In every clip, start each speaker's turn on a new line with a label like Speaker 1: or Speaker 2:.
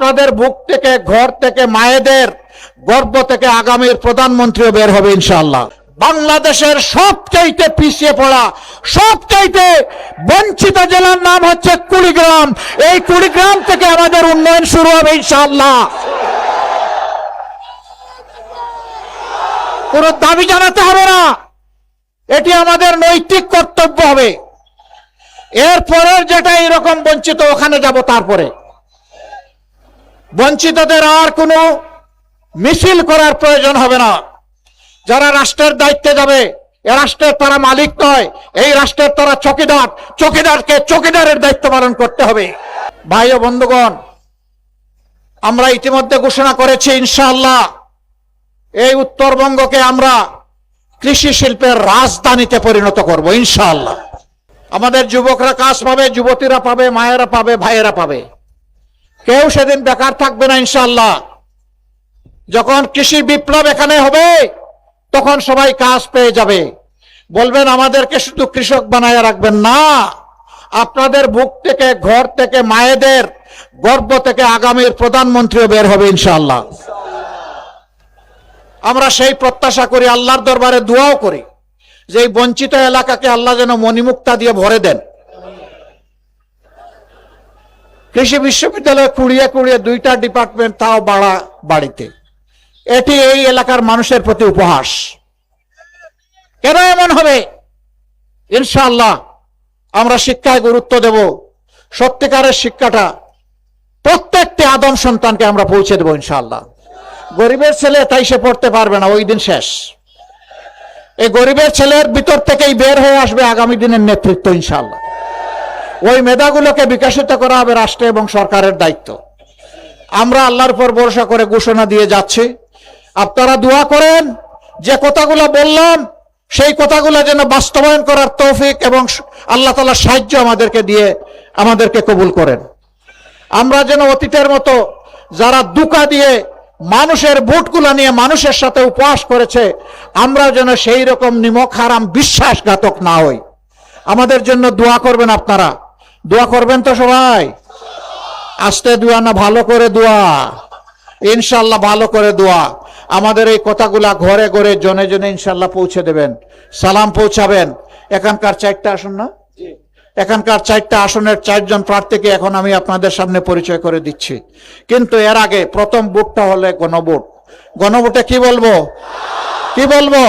Speaker 1: আপনাদের বুক থেকে, ঘর থেকে, মায়েদের গর্ভ থেকে আগামীর প্রধানমন্ত্রীও বের হবে ইনশাআল্লাহ। বাংলাদেশের সবচাইতে পিছিয়ে পড়া, সবচাইতে বঞ্চিত জেলার নাম হচ্ছে কুড়িগ্রাম। এই কুড়িগ্রাম থেকে আমাদের উন্নয়ন শুরু হবে ইনশাআল্লাহ। কোনো দাবি জানাতে হবে না, এটি আমাদের নৈতিক কর্তব্য হবে। এরপরের যেটা এরকম বঞ্চিত, ওখানে যাব। তারপরে বঞ্চিতদের আর কোনো মিছিল করার প্রয়োজন হবে না। যারা রাষ্ট্রের দায়িত্বে যাবে, এ রাষ্ট্রের তারা মালিক নয়, এই রাষ্ট্রের তারা চকিদার। চকিদারকে চকিদারের দায়িত্ব পালন করতে হবে। ভাই ও বন্ধুগণ, আমরা ইতিমধ্যে ঘোষণা করেছি ইনশাআল্লাহ এই উত্তরবঙ্গকে আমরা কৃষি শিল্পের রাজধানীতে পরিণত করব ইনশাআল্লাহ। আমাদের যুবকরা কাজ পাবে, যুবতীরা পাবে, মায়েরা পাবে, ভাইয়েরা পাবে। কেউ সেদিন বেকার থাকবে না ইনশাআল্লাহ। যখন কৃষি বিপ্লব এখানে হবে, তখন সবাই কাজ পেয়ে যাবে। বলবেন আমাদেরকে শুধু কৃষক বানায় রাখবেন না, আপনাদের বুক থেকে, ঘর থেকে, মায়েদের গর্ভ থেকে আগামীর প্রধানমন্ত্রীও বের হবে ইনশাআল্লাহ। আমরা সেই প্রত্যাশা করি, আল্লাহর দরবারে দোয়াও করি যে এই বঞ্চিত এলাকাকে আল্লাহ যেন মণিমুক্তা দিয়ে ভরে দেন। কৃষি বিশ্ববিদ্যালয়ে কুড়িয়ে কুড়িয়ে 2টা ডিপার্টমেন্ট, তাও বাড়া বাড়িতে। এটি এই এলাকার মানুষের প্রতি উপহাস। কেন এমন হবে? ইনশাআল্লাহ আমরা শিক্ষায় গুরুত্ব দেব। সত্যিকারের শিক্ষাটা প্রত্যেকটি আদম সন্তানকে আমরা পৌঁছে দেবো ইনশাআল্লাহ। গরিবের ছেলে তাই সে পড়তে পারবে না, ওই দিন শেষ। এই গরিবের ছেলের ভিতর থেকেই বের হয়ে আসবে আগামী দিনের নেতৃত্ব ইনশাআল্লাহ। ওই মেধাগুলোকে বিকশিত করা হবে রাষ্ট্র এবং সরকারের দায়িত্ব। আমরা আল্লাহর উপর ভরসা করে ঘোষণা দিয়ে যাচ্ছি। আপনারা দোয়া করেন যে কথাগুলো বললাম, সেই কথাগুলো যেন বাস্তবায়ন করার তৌফিক এবং আল্লাহ তাআলার সাহায্য আমাদেরকে দিয়ে আমাদেরকে কবুল করেন। আমরা যেন অতীতের মতো যারা দুকা দিয়ে মানুষের ভোটগুলো নিয়ে মানুষের সাথে উপহাস করেছে, আমরা যেন সেই রকম নিমক হারাম বিশ্বাসঘাতক না হই। আমাদের জন্য দোয়া করবেন। আপনারা দোয়া করবেন তো সবাই? আস্তে দোয়া না, ভালো করে দোয়া ইনশাআল্লাহ। ভালো করে দোয়া। আমাদের এই কথাগুলা ঘরে ঘরে, জনে জনে ইনশাআল্লাহ পৌঁছে দেবেন, সালাম পৌঁছাবেন। এখানকার 4টা আসন না, এখানকার 4টা আসনের 4 জন প্রার্থীকে এখন আমি আপনাদের সামনে পরিচয় করে দিচ্ছি। কিন্তু এর আগে প্রথম ভোটটা হলে গণভোট। গণভোটে কি বলবো? কি বলবো?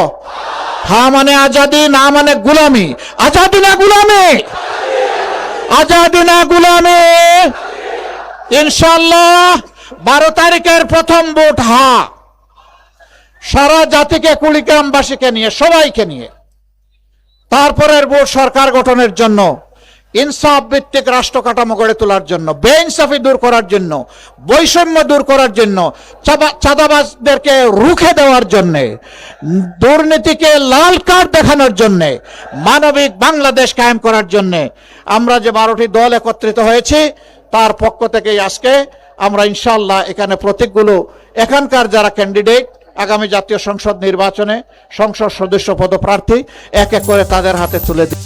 Speaker 1: হ্যাঁ মানে আজাদি, না মানে গুলামি। আজাদি না গুলামি, আজাদি না গুলামি। ইনশাআল্লাহ 12 তারিখের প্রথম ভোট হ্যাঁ। সারা জাতিকে, কুড়িগ্রামবাসীকে নিয়ে, সবাইকে নিয়ে। তারপরের ভোট সরকার গঠনের জন্য, ইনসাফ ভিত্তিক রাষ্ট্র কাঠামো গড়ে তোলার জন্য, বেইনসাফি দূর করার জন্য, বৈষম্য দূর করার জন্য, চাঁদাবাজদেরকে রুখে দেওয়ার জন্য, দুর্নীতিকে লাল কার্ড দেখানোর জন্য, মানবিক বাংলাদেশ কায়েম করার জন্য আমরা যে 12টি দল একত্রিত হয়েছি, তার পক্ষ থেকেই আজকে আমরা ইনশাআল্লাহ এখানে প্রতীকগুলো এখানকার যারা ক্যান্ডিডেট আগামী জাতীয় সংসদ নির্বাচনে সংসদ সদস্য পদপ্রার্থী এক এক করে তাদের হাতে তুলে দিই।